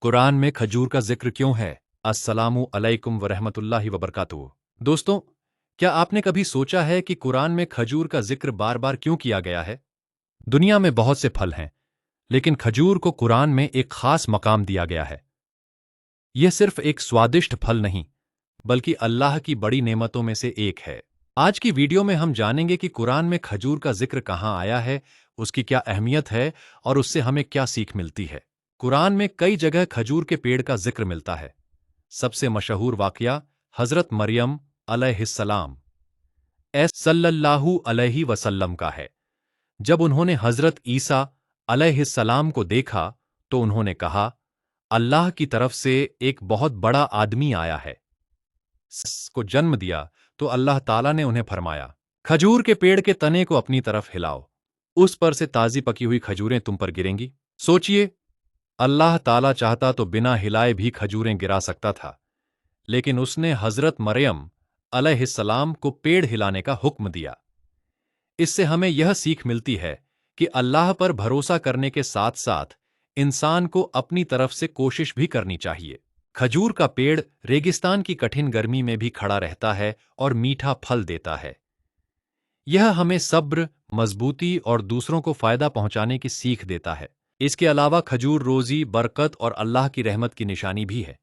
कुरान में खजूर का जिक्र क्यों है? अस्सलामु अलैकुम वरहमतुल्लाहि वबरकातुहू। दोस्तों, क्या आपने कभी सोचा है कि कुरान में खजूर का जिक्र बार बार क्यों किया गया है? दुनिया में बहुत से फल हैं, लेकिन खजूर को कुरान में एक खास मकाम दिया गया है। यह सिर्फ एक स्वादिष्ट फल नहीं, बल्कि अल्लाह की बड़ी नेमतों में से एक है। आज की वीडियो में हम जानेंगे कि कुरान में खजूर का जिक्र कहाँ आया है, उसकी क्या अहमियत है और उससे हमें क्या सीख मिलती है। कुरान में कई जगह खजूर के पेड़ का जिक्र मिलता है। सबसे मशहूर वाकया हजरत मरियम अलैहिस्सलाम सल्लल्लाहु अलैहि वसल्लम का है। जब उन्होंने हजरत ईसा अलैहिस्सलाम को देखा तो उन्होंने कहा, अल्लाह की तरफ से एक बहुत बड़ा आदमी आया है। को जन्म दिया तो अल्लाह ताला ने उन्हें फरमाया, खजूर के पेड़ के तने को अपनी तरफ हिलाओ, उस पर से ताजी पकी हुई खजूरें तुम पर गिरेंगी। सोचिए, अल्लाह ताला चाहता तो बिना हिलाए भी खजूरें गिरा सकता था, लेकिन उसने हजरत मरियम अलैहिस्सलाम को पेड़ हिलाने का हुक्म दिया। इससे हमें यह सीख मिलती है कि अल्लाह पर भरोसा करने के साथ साथ इंसान को अपनी तरफ से कोशिश भी करनी चाहिए। खजूर का पेड़ रेगिस्तान की कठिन गर्मी में भी खड़ा रहता है और मीठा फल देता है। यह हमें सब्र, मजबूती और दूसरों को फायदा पहुंचाने की सीख देता है। इसके अलावा खजूर रोजी, बरकत और अल्लाह की रहमत की निशानी भी है।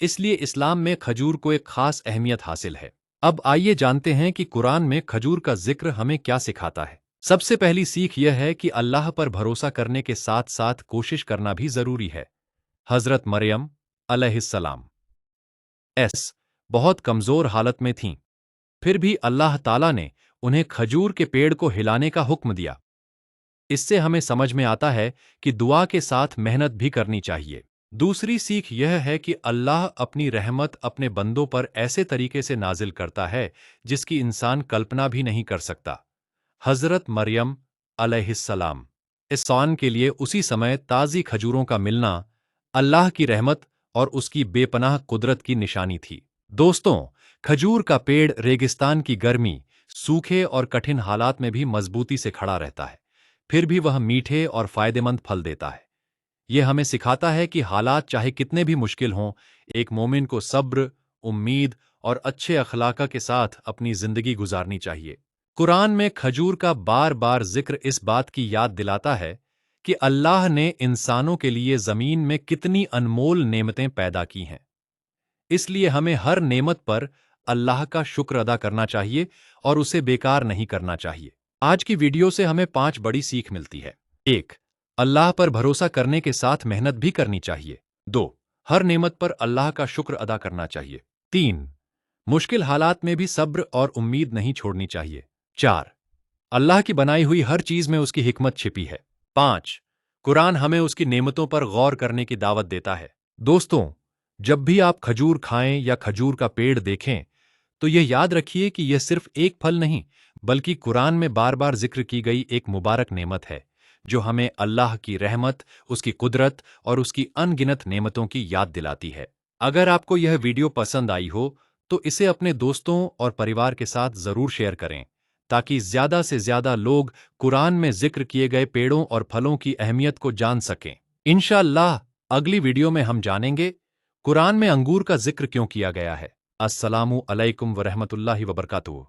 इसलिए इस्लाम में खजूर को एक खास अहमियत हासिल है। अब आइए जानते हैं कि कुरान में खजूर का जिक्र हमें क्या सिखाता है। सबसे पहली सीख यह है कि अल्लाह पर भरोसा करने के साथ साथ कोशिश करना भी जरूरी है। हजरत मरियम अलैहिस्सलाम बहुत कमजोर हालत में थीं, फिर भी अल्लाह ताला ने उन्हें खजूर के पेड़ को हिलाने का हुक्म दिया। इससे हमें समझ में आता है कि दुआ के साथ मेहनत भी करनी चाहिए। दूसरी सीख यह है कि अल्लाह अपनी रहमत अपने बंदों पर ऐसे तरीके से नाजिल करता है जिसकी इंसान कल्पना भी नहीं कर सकता। हजरत मरियम अलैहिस्सलाम इंसान के लिए उसी समय ताज़ी खजूरों का मिलना अल्लाह की रहमत और उसकी बेपनाह कुदरत की निशानी थी। दोस्तों, खजूर का पेड़ रेगिस्तान की गर्मी, सूखे और कठिन हालात में भी मजबूती से खड़ा रहता है, फिर भी वह मीठे और फायदेमंद फल देता है। यह हमें सिखाता है कि हालात चाहे कितने भी मुश्किल हों, एक मोमिन को सब्र, उम्मीद और अच्छे अखलाक के साथ अपनी जिंदगी गुजारनी चाहिए। कुरान में खजूर का बार बार जिक्र इस बात की याद दिलाता है कि अल्लाह ने इंसानों के लिए जमीन में कितनी अनमोल नेमतें पैदा की हैं। इसलिए हमें हर नेमत पर अल्लाह का शुक्र अदा करना चाहिए और उसे बेकार नहीं करना चाहिए। आज की वीडियो से हमें 5 बड़ी सीख मिलती है। 1. अल्लाह पर भरोसा करने के साथ मेहनत भी करनी चाहिए। 2. हर नेमत पर अल्लाह का शुक्र अदा करना चाहिए। 3. मुश्किल हालात में भी सब्र और उम्मीद नहीं छोड़नी चाहिए। 4. अल्लाह की बनाई हुई हर चीज में उसकी हिकमत छिपी है। 5. कुरान हमें उसकी नेमतों पर गौर करने की दावत देता है। दोस्तों, जब भी आप खजूर खाएं या खजूर का पेड़ देखें, तो यह याद रखिए कि यह सिर्फ एक फल नहीं, बल्कि कुरान में बार बार जिक्र की गई एक मुबारक नेमत है, जो हमें अल्लाह की रहमत, उसकी कुदरत और उसकी अनगिनत नेमतों की याद दिलाती है। अगर आपको यह वीडियो पसंद आई हो, तो इसे अपने दोस्तों और परिवार के साथ जरूर शेयर करें, ताकि ज्यादा से ज्यादा लोग कुरान में जिक्र किए गए पेड़ों और फलों की अहमियत को जान सकें। इंशाअल्लाह अगली वीडियो में हम जानेंगे कुरान में अंगूर का जिक्र क्यों किया गया है। अस्सलामु अलैकुम वरहमतुल्लाहि वबरकातुहू।